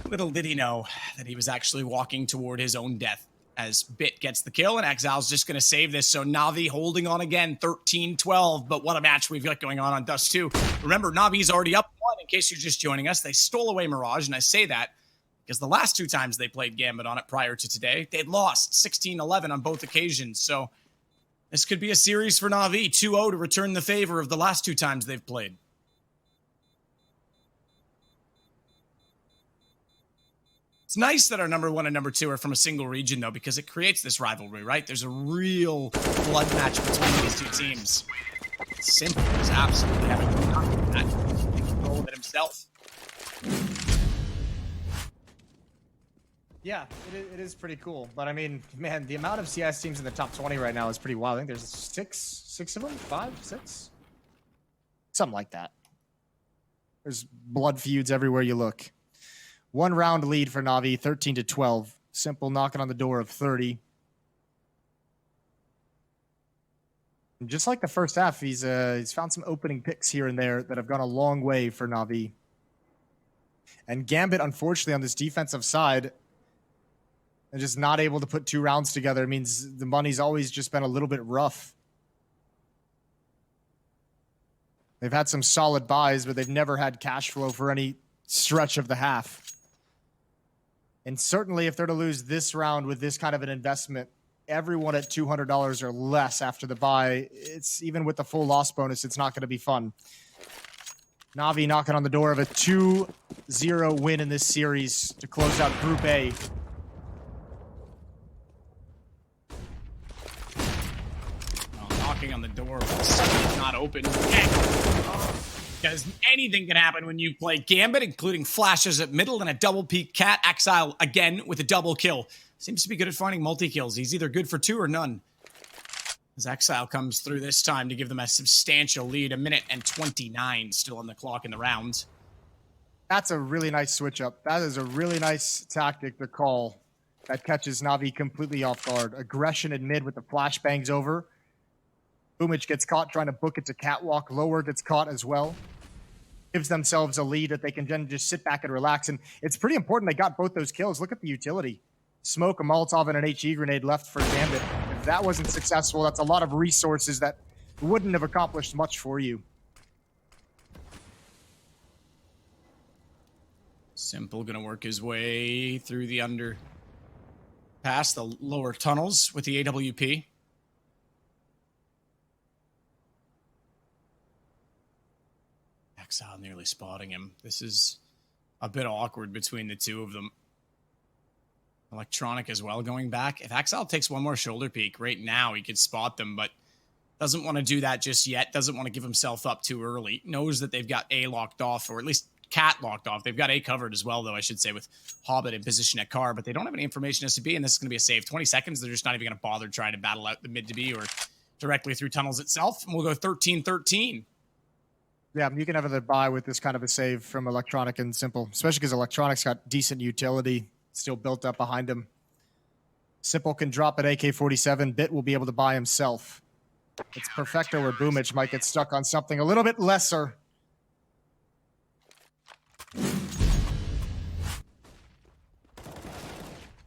Little did he know that he was actually walking toward his own death as Bit gets the kill, and Exile's just going to save this. So NaVi holding on again, 13-12. But what a match we've got going on Dust2. Remember, NaVi's already up one. In case you're just joining us, they stole away Mirage, and I say that because the last two times they played Gambit on it prior to today, they'd lost 16-11 on both occasions. So this could be a series for NaVi, 2-0 to return the favor of the last two times they've played. It's nice that our number one and number two are from a single region, though, because it creates this rivalry, right? There's a real blood match between these two teams. Simple is absolutely having that control of it himself. Yeah, it is pretty cool. But I mean, man, the amount of CIS teams in the top 20 right now is pretty wild. I think there's six of them, 5, 6, something like that. There's blood feuds everywhere you look. 1 round lead for NaVi, 13-12. Simple knocking on the door of 30. And just like the first half, he's found some opening picks here and there that have gone a long way for NaVi. And Gambit, unfortunately, on this defensive side, and just not able to put 2 rounds together means the money's always just been a little bit rough. They've had some solid buys, but they've never had cash flow for any stretch of the half. And certainly if they're to lose this round with this kind of an investment, everyone at $200 or less after the buy, it's even with the full loss bonus, it's not going to be fun. NaVi knocking on the door of a 2-0 win in this series to close out Group A. Knocking on the door, it's not open. Because anything can happen when you play Gambit, including flashes at middle and a double peek cat. Exile again with a double kill. Seems to be good at finding multi-kills. He's either good for 2 or none. As Exile comes through this time to give them a substantial lead. 1:29 still on the clock in the round. That's a really nice switch up. That is a really nice tactic to call that catches NaVi completely off guard. Aggression in mid with the flashbangs over. Boomich gets caught trying to book it to catwalk. Lower gets caught as well. Gives themselves a lead that they can then just sit back and relax. And it's pretty important they got both those kills. Look at the utility. Smoke, a Molotov, and an HE grenade left for Gambit. If that wasn't successful, that's a lot of resources that wouldn't have accomplished much for you. Simple gonna work his way through the past the lower tunnels with the AWP. Exile nearly spotting him. This is a bit awkward between the two of them. Electronic as well going back. If Exile takes one more shoulder peek right now, he could spot them, but doesn't want to do that just yet. Doesn't want to give himself up too early. Knows that they've got A locked off, or at least Cat locked off. They've got A covered as well, though, I should say, with Hobbit in position at car, but they don't have any information as to B, and this is going to be a save. 20 seconds, they're just not even going to bother trying to battle out the mid to B or directly through tunnels itself, and we'll go 13-13. Yeah, you can have another buy with this kind of a save from Electronic and Simple, especially because Electronic's got decent utility still built up behind him. Simple can drop at AK-47. Bit will be able to buy himself. It's Perfecto or Boomich might get stuck on something a little bit lesser.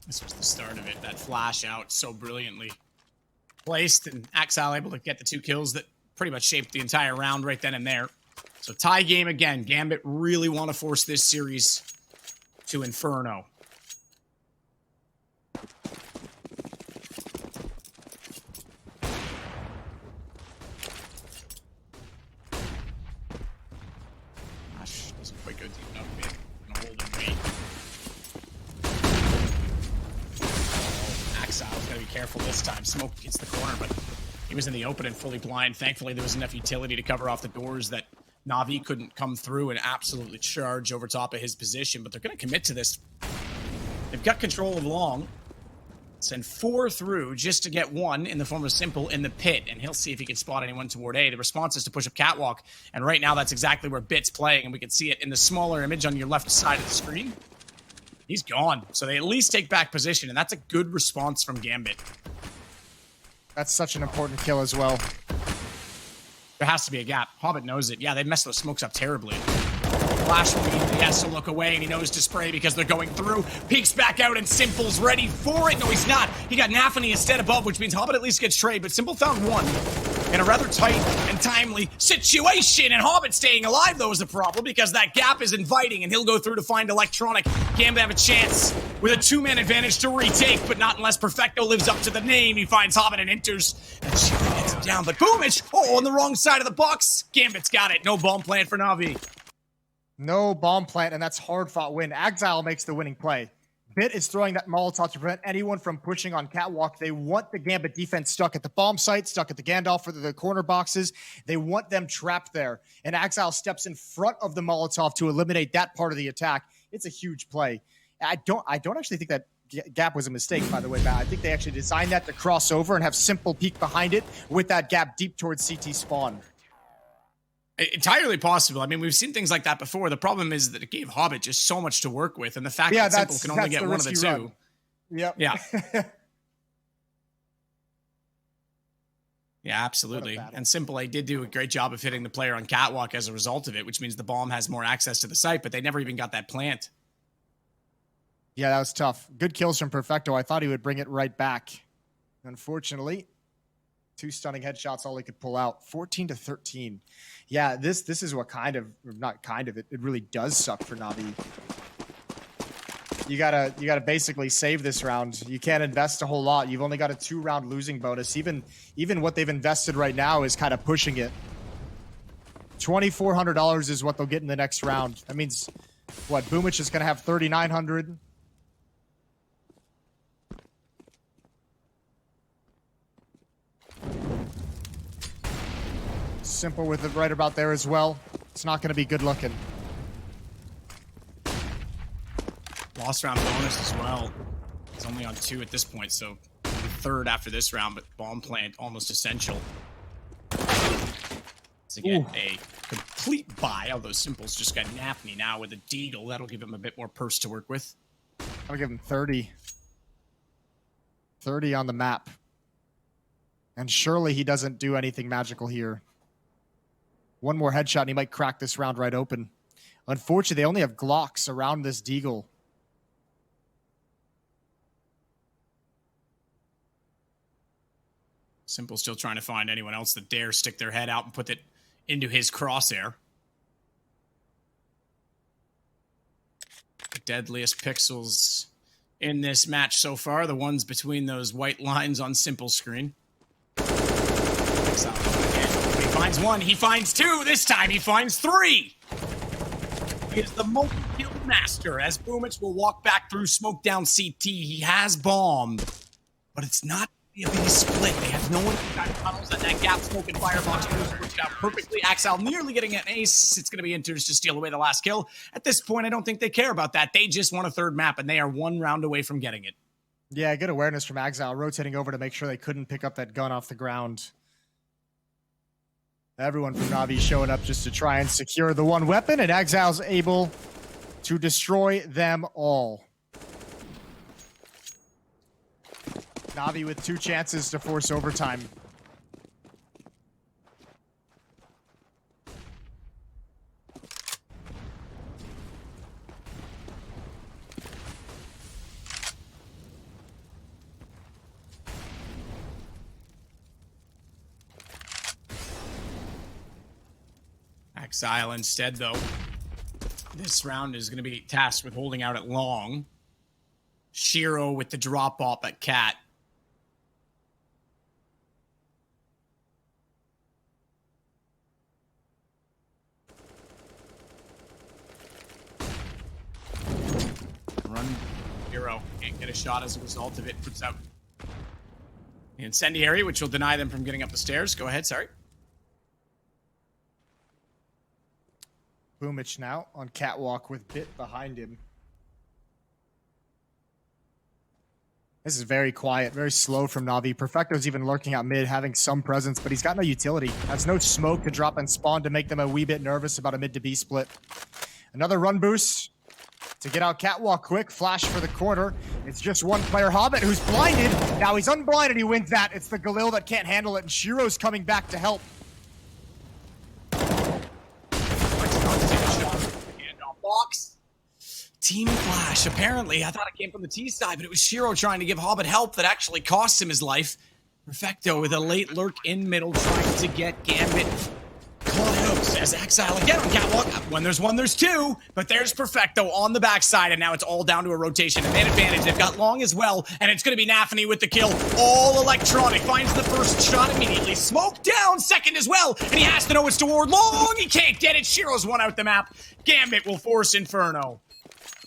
This was the start of it. That flash out so brilliantly placed, and Axel able to get the 2 kills that pretty much shaped the entire round right then and there. So tie game again. Gambit really want to force this series to Inferno. Gosh, doesn't quite go deep enough. Gonna hold and wait. Axel's gotta be careful this time. Smoke hits the corner, but he was in the open and fully blind. Thankfully, there was enough utility to cover off the doors that NaVi couldn't come through and absolutely charge over top of his position, but they're going to commit to this. They've got control of long. Send 4 through just to get 1 in the form of Simple in the pit, and he'll see if he can spot anyone toward A. The response is to push up Catwalk, and right now that's exactly where Bit's playing, and we can see it in the smaller image on your left side of the screen. He's gone, so they at least take back position, and that's a good response from Gambit. That's such an important kill as well. There has to be a gap. Hobbit knows it. Yeah, they messed those smokes up terribly. Flash from He has to look away, and he knows to spray because they're going through. Peeks back out, and Simple's ready for it. No, he's not. He got NaVi instead above, which means Hobbit at least gets trade, but Simple found 1 in a rather tight and timely situation, and Hobbit staying alive, though, is the problem because that gap is inviting, and he'll go through to find Electronic. Gambit have a chance with a 2-man advantage to retake, but not unless Perfecto lives up to the name. He finds Hobbit and enters, and she hits him down, but Boomich, on the wrong side of the box. Gambit's got it. No bomb plan for NaVi. No bomb plant, and that's hard-fought win. Exile makes the winning play. Bit is throwing that Molotov to prevent anyone from pushing on Catwalk. They want the Gambit defense stuck at the bomb site, stuck at the Gandalf or the corner boxes. They want them trapped there. And Exile steps in front of the Molotov to eliminate that part of the attack. It's a huge play. I don't actually think that gap was a mistake, by the way, Matt. I think they actually designed that to cross over and have Simple peek behind it with that gap deep towards CT spawn. Entirely possible. I mean, we've seen things like that before. The problem is that it gave Hobbit just so much to work with, and the fact that Simple can only get 1 of the 2. Run. Yep. Yeah. Yeah, absolutely. And Simple A did do a great job of hitting the player on Catwalk as a result of it, which means the bomb has more access to the site, but they never even got that plant. Yeah, that was tough. Good kills from Perfecto. I thought he would bring it right back. Unfortunately, 2 stunning headshots, all he could pull out. 14-13. Yeah, this is what it really does suck for NaVi. You gotta basically save this round. You can't invest a whole lot. You've only got a 2-round losing bonus. Even what they've invested right now is kind of pushing it. $2,400 is what they'll get in the next round. That means what? Boomich is gonna have 3,900. Simple with it right about there as well. It's not going to be good looking. Lost round bonus as well. It's only on 2 at this point, so 3rd after this round, but bomb plant almost essential. To get a complete buy, although Simple's just got NaVi now with a Deagle. That'll give him a bit more purse to work with. I'll give him 30. 30 on the map. And surely he doesn't do anything magical here. 1 more headshot and he might crack this round right open. Unfortunately, they only have Glocks around this Deagle. Simple still trying to find anyone else that dare stick their head out and put it into his crosshair. The deadliest pixels in this match so far, the ones between those white lines on Simple screen. He finds 1, he finds 2, this time he finds 3. He is the multi-kill master as Boomich will walk back through smoke down CT. He has bomb, but it's not be a big split. They have no one inside the tunnels, and that gap smoke and firebox worked out perfectly. Axel nearly getting an ace. It's going to be Inters to steal away the last kill. At this point, I don't think they care about that. They just want a third map, and they are one round away from getting it. Yeah, good awareness from Axel, rotating over to make sure they couldn't pick up that gun off the ground. Everyone from NaVi showing up just to try and secure the one weapon, and Axel's able to destroy them all. NaVi with 2 chances to force overtime. Exile instead, though. This round is going to be tasked with holding out at long. Shiro with the drop off at Cat. Run. Shiro can't get a shot as a result of it. Puts out the incendiary, which will deny them from getting up the stairs. Go ahead, sorry. Boomich now on catwalk with Bit behind him. This is very quiet, very slow from NaVi. Perfecto's even lurking out mid, having some presence, but he's got no utility. Has no smoke to drop and spawn to make them a wee bit nervous about a mid to B split. Another run boost to get out catwalk quick. Flash for the corner. It's just one player, Hobbit, who's blinded. Now he's unblinded, he wins that. It's the Galil that can't handle it, and Shiro's coming back to help. Box. Team Flash. Apparently, I thought it came from the T side, but it was Shiro trying to give Hobbit help that actually cost him his life. Perfecto with a late lurk in middle, trying to get Gambit caught out as Exile again on catwalk. When there's one, there's two, but there's Perfecto on the backside, and now it's all down to a rotation. And man advantage, they've got long as well, and it's going to be NaVi with the kill. All electronic, finds the first shot immediately. Smoke down, second as well, and he has to know it's toward long. He can't get it. Shiro's one out the map. Gambit will force Inferno.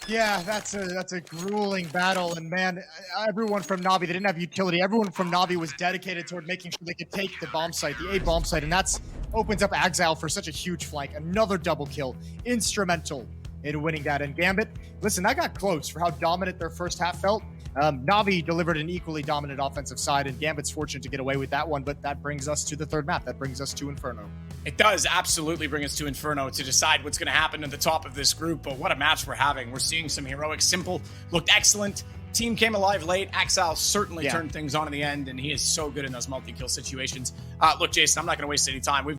Yeah, that's a grueling battle, and man, everyone from NaVi, they didn't have utility. Everyone from NaVi was dedicated toward making sure they could take the bomb site, the A bomb site, and that's opens up Exile for such a huge flank. Another double kill, instrumental in winning that. And Gambit, listen, that got close for how dominant their first half felt. NaVi delivered an equally dominant offensive side, and Gambit's fortunate to get away with that one, but that brings us to the third map. That brings us to Inferno. It does absolutely bring us to Inferno to decide what's going to happen at the top of this group, but what a match we're having. We're seeing some heroic. Simple looked excellent. Team came alive late. Axel certainly turned things on in the end, and he is so good in those multi-kill situations. Look, Jason, I'm not going to waste any time.